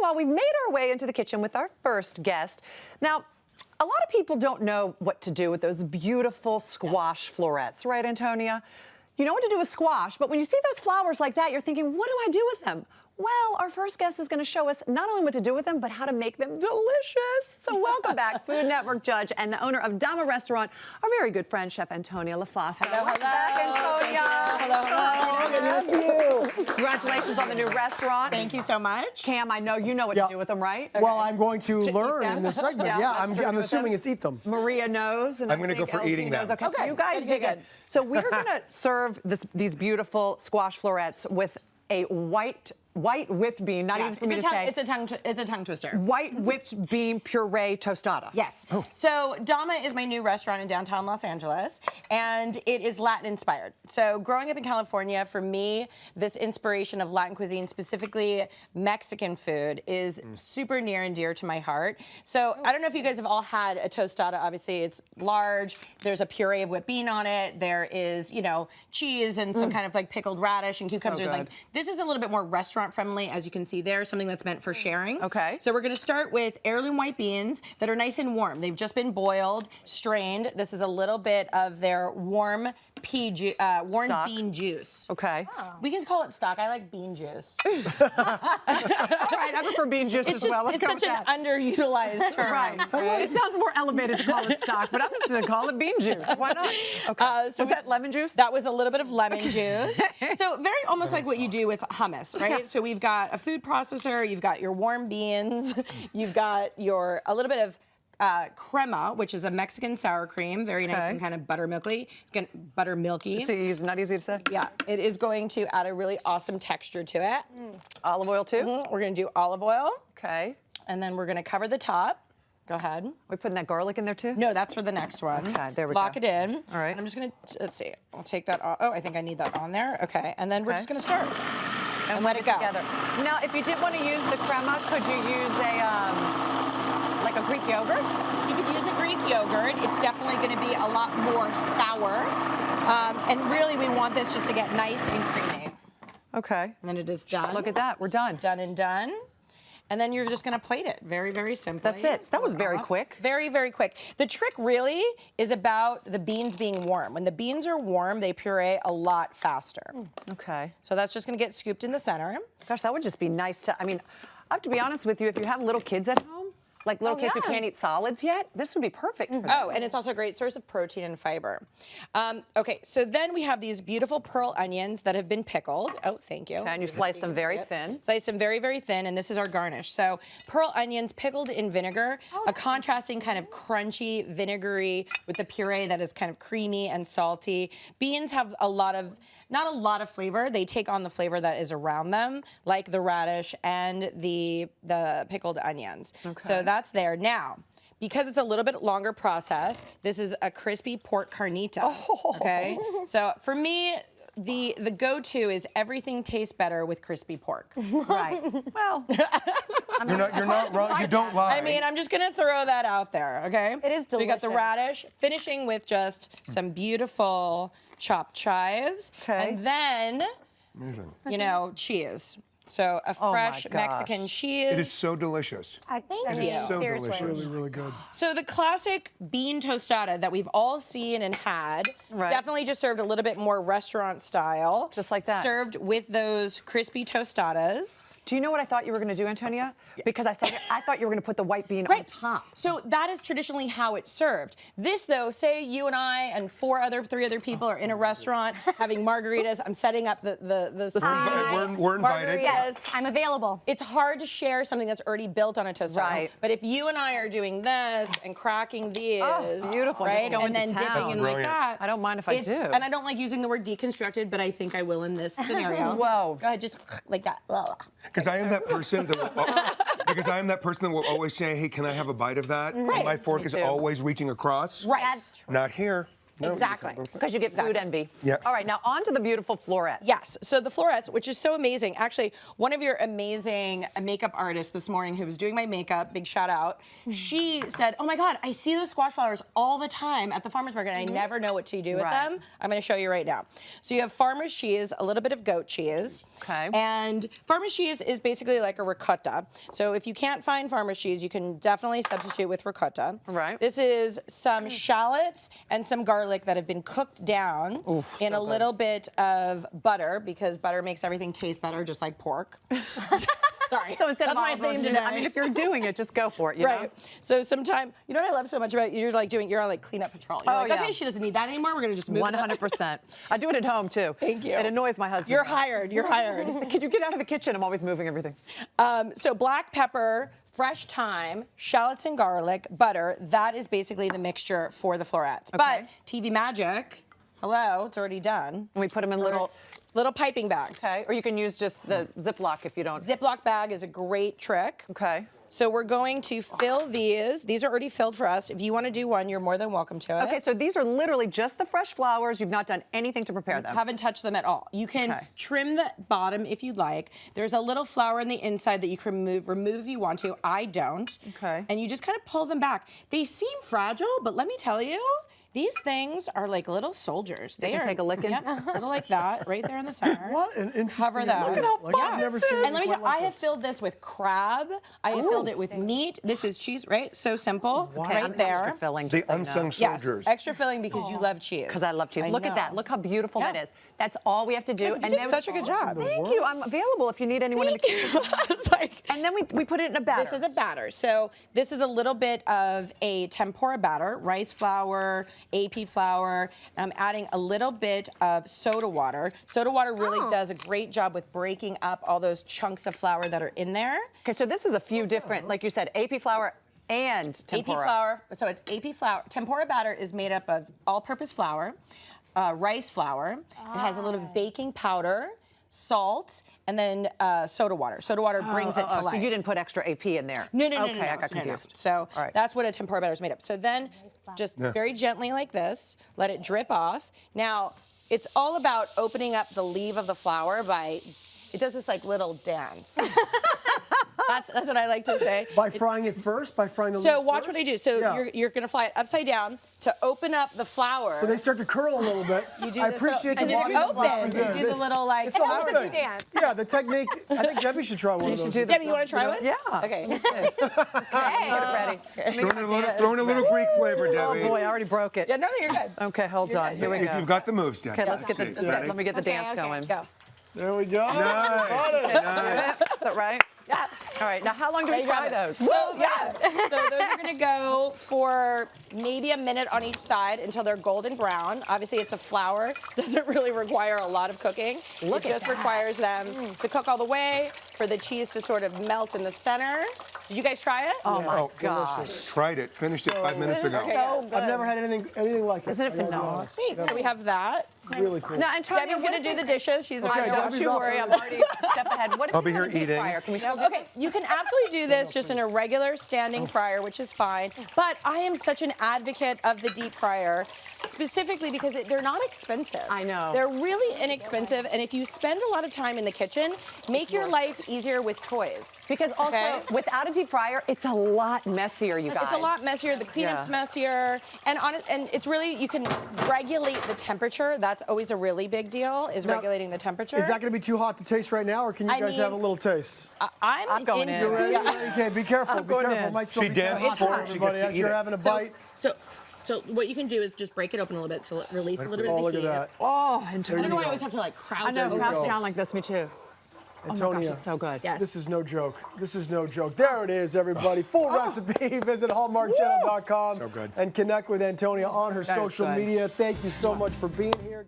meanwhile, we've made our way into the kitchen with our first guest. Now, a lot of people don't know what to do with those beautiful squash florets, right, Antonia? You know what to do with squash, but when you see those flowers like that, you're thinking, what do I do with them? Well, our first guest is going to show us not only what to do with them, but how to make them delicious. So welcome back, Food Network judge and the owner of Dama Restaurant, our very good friend, Chef Antonia Lofaso. Hello, hello. Back, Antonia. Hello, hello. Good to have you. Congratulations on the new restaurant. Thank you so much. Cam, I know you know what to do with them, right? Okay. Well, I'm going to learn them? in this segment. Yeah, I'm assuming it's eat them. Maria knows. And I'm going to go for eating them. Okay, so you guys dig it. So we're going to serve these beautiful squash florets with a white whipped bean, not easy for me to say. It's a tongue twister. White whipped bean puree tostada. Yes. Oh. So Dama is my new restaurant in downtown Los Angeles, and it is Latin inspired. So growing up in California, for me, this inspiration of Latin cuisine, specifically Mexican food, is super near and dear to my heart. So I don't know if you guys have all had a tostada. Obviously, it's large. There's a puree of whipped bean on it. There is, you know, cheese and some kind of like pickled radish and cucumbers. So like this is a little bit more restaurant friendly, as you can see there, something that's meant for sharing. Okay. So we're going to start with heirloom white beans that are nice and warm. They've just been boiled, strained. This is a little bit of their warm bean juice. Okay. Oh. We can call it stock. I like bean juice. All right, I prefer bean juice as well. Let's it's go such with an that. underutilized term. Right. It sounds more elevated to call it stock, but I'm just going to call it bean juice. Why not? Okay. So was that lemon juice? That was a little bit of lemon juice. So very almost like what you do with hummus, right? So we've got a food processor, you've got your warm beans, you've got a little bit of crema, which is a Mexican sour cream, very nice and kind of buttermilky. It's going buttermilky. It's not easy to say. Yeah, it is going to add a really awesome texture to it. Olive oil too? We're going to do olive oil. Okay. And then we're going to cover the top. Go ahead. Are we putting that garlic in there too? No, that's for the next one. Okay, there we go. Lock it in. All right. And I'm just going to, let's see, I'll take that off. Oh, I think I need that on there. Okay, and then we're just going to start. And let it go. Together. Now, if you did want to use the crema, could you use like a Greek yogurt? You could use a Greek yogurt. It's definitely going to be a lot more sour. And really, we want this just to get nice and creamy. Okay. And then it is done. Look at that. We're done. Done and done. And then you're just going to plate it. Very, very simply. That's it. That was very quick. Very, very quick. The trick really is about the beans being warm. When the beans are warm, they puree a lot faster. Okay. So that's just going to get scooped in the center. Gosh, that would just be nice to, I mean, I have to be honest with you, if you have little kids at home, like little kids who can't eat solids yet, this would be perfect for them. Oh, and it's also a great source of protein and fiber. Okay, so then we have these beautiful pearl onions that have been pickled. Oh, thank you. Okay, and you sliced them very thin. Sliced them very, very thin, and this is our garnish. So pearl onions pickled in vinegar, a contrasting kind of crunchy, vinegary with the puree that is kind of creamy and salty. Beans have not a lot of flavor. They take on the flavor that is around them, like the radish and the pickled onions. Okay. So that's there. Now, because it's a little bit longer process, this is a crispy pork carnita. Oh. Okay? So for me, the go-to is everything tastes better with crispy pork. Right. Well, you're not wrong. You don't lie. I mean, I'm just gonna throw that out there, okay? It is delicious. So we got the radish, finishing with just some beautiful chopped chives, and then, you know, cheese. So a fresh Mexican cheese. It is so delicious. Thank you. So Seriously. delicious. Really, really good. So the classic bean tostada that we've all seen and had, definitely just served a little bit more restaurant style. Just like that. Served with those crispy tostadas. do you know what I thought you were going to do, Antonia? Because I thought you were going to put the white bean on top. So that is traditionally how it's served. This, though, say you and I and three other people are in a restaurant having margaritas. I'm setting up the We're invited. Yes, I'm available. It's hard to share something that's already built on a tostada. Right. But if you and I are doing this and cracking these, beautiful, right, just and then dipping in like that, I don't mind if I do. And I don't like using the word deconstructed, but I think I will in this scenario. Whoa. Go ahead, just like that. Because I am that person that will always say, "Hey, can I have a bite of that?" Right. And my fork is too. always reaching across. Right. That's true. Not here. Exactly. Because you get food envy. Yeah. All right, now on to the beautiful florets. Yes. So the florets, which is so amazing. Actually, one of your amazing makeup artists this morning who was doing my makeup, big shout out, she said, oh my God, I see those squash flowers all the time at the farmer's market and I never know what to do with them. I'm going to show you right now. So you have farmer's cheese, a little bit of goat cheese. Okay. And farmer's cheese is basically like a ricotta. So if you can't find farmer's cheese, you can definitely substitute with ricotta. Right. This is some shallots and some garlic that have been cooked down in a little bit of butter because butter makes everything taste better, just like pork. Sorry. So instead That's of my olive theme oil, today. I mean, if you're doing it, just go for it, you know? Right. So sometime, you know what I love so much about you? You're like you're on like cleanup patrol. You're Oh, like, yeah. okay, she doesn't need that anymore. We're gonna just move it up. 100%. I do it at home too. Thank you. It annoys my husband. You're hired. You're hired. Can you get out of the kitchen? I'm always moving everything. So black pepper, fresh thyme, shallots and garlic, butter. That is basically the mixture for the florets. But TV magic, hello, it's already done. And we put them in Little piping bags. okay, or you can use just the Ziploc if you don't. Ziploc bag is a great trick. Okay. So we're going to fill these. These are already filled for us. If you want to do one, you're more than welcome to it. Okay, so these are literally just the fresh flowers. You've not done anything to prepare them. Haven't touched them at all. You can Okay. trim the bottom if you'd like. There's a little flower on the inside that you can remove if you want to. I don't. Okay. And you just kind of pull them back. They seem fragile, but let me tell you, these things are like little soldiers. They can take a licking? Yep, little like that, right there in the center. What an interesting Cover that. animal. Look at how Like, fun I've never this seen is. And let me tell you, like I have this. filled this with crab. I have filled it with meat. This is cheese, right? So simple, Okay, right I'm there. extra filling. The just so you know. unsung Yes, soldiers. extra filling because you love cheese. Because I love cheese. Look at that. Look how beautiful that Yeah. is. That's all we have to do. You did such a good job. Thank you. I'm available if you need anyone in the kitchen. It's like, And then we put it in a batter. this is a batter. So this is a little bit of a tempura batter, rice flour, AP flour. I'm adding a little bit of soda water. Soda water really does a great job with breaking up all those chunks of flour that are in there. Okay, so this is a few different, like you said, AP flour and tempura. AP flour, so it's AP flour. Tempura batter is made up of all-purpose flour, rice flour. It has a little baking powder, salt, and then soda water. Soda water brings it to So life. you didn't put extra AP in there? No, no, no, Okay, no, I got no, no. confused. So All right. that's what a tempura batter is made of. So then just very gently like this, let it drip off. Now, it's all about opening up the leaf of the flour by, it does this like little dance. That's what I like to say. By frying it first? By frying the So leaves watch first? what I do. So Yeah. you're gonna fly it upside down to open up the flour. So they start to curl a little bit. You do I this appreciate and the then body it of the opens. You do the little like It's all flour. It's a good. dance. Yeah, the technique. I think Debbie should try one You of those. should do the Debbie, you want to try one? Yeah. Okay. Get it ready. Throw in a little Greek flavor, Oh Debbie. boy, I already broke it. Yeah, no, you're good. Okay, hold on. Here we See if go. you've got the moves, Debbie. Okay, let's get the. See. Let me get the dance Okay, going. Go. There we go. Nice. Nice. Is that right? Yeah. All right. Now, how long do we There you fry go. those? So yeah, so those are gonna go for maybe a minute on each side until they're golden brown. Obviously, it's a flour; doesn't really require a lot of cooking. It just requires them to cook all the way, for the cheese to sort of melt in the center. Did you guys try it? Oh my Oh, gosh. Tried it. Finished it 5 minutes ago. So good. I've never had anything like it. Isn't it I gotta be phenomenal? honest. Neat. So we have that. Really cool. Now, Antonia, Debbie's what gonna if do we- the dishes. She's Okay, already Don't Debbie's you off worry, the- I'm already a step ahead. What if I'll we be here want a deep eating. fryer? Can we still do Okay, you can absolutely do this just in a regular standing fryer, which is fine. But I am such an advocate of the deep fryer, specifically because they're not expensive. I know. They're really inexpensive, and if you spend a lot of time in the kitchen, make your life easier with toys. Because also, Okay. without a deep fryer, it's a lot messier, you guys. It's a lot messier. The cleanup's messier, and it's really, you can regulate the temperature. That's always a really big deal, is Now, regulating the temperature. Is that going to be too hot to taste right now, or can you I guys have a mean- little taste? I'm going into in. it. Yeah. Okay, be careful. Be going careful. in. Might still She be kinda danced hot for for it. She everybody gets to as eat you're it. having a bite. So what you can do is just break it open a little bit, so release a little bit Oh, of look the at heat. that. Oh, I Antonia. don't know why I always have to like crouch. I know, over. crouch go. down like this, me too. Oh my gosh, Antonia, it's so good. Yes. this is no joke. This is no joke. There it is, everybody. Full recipe. Visit hallmarkchannel.com So good. and connect with Antonia on her That is social good. media. Thank you so much for being here.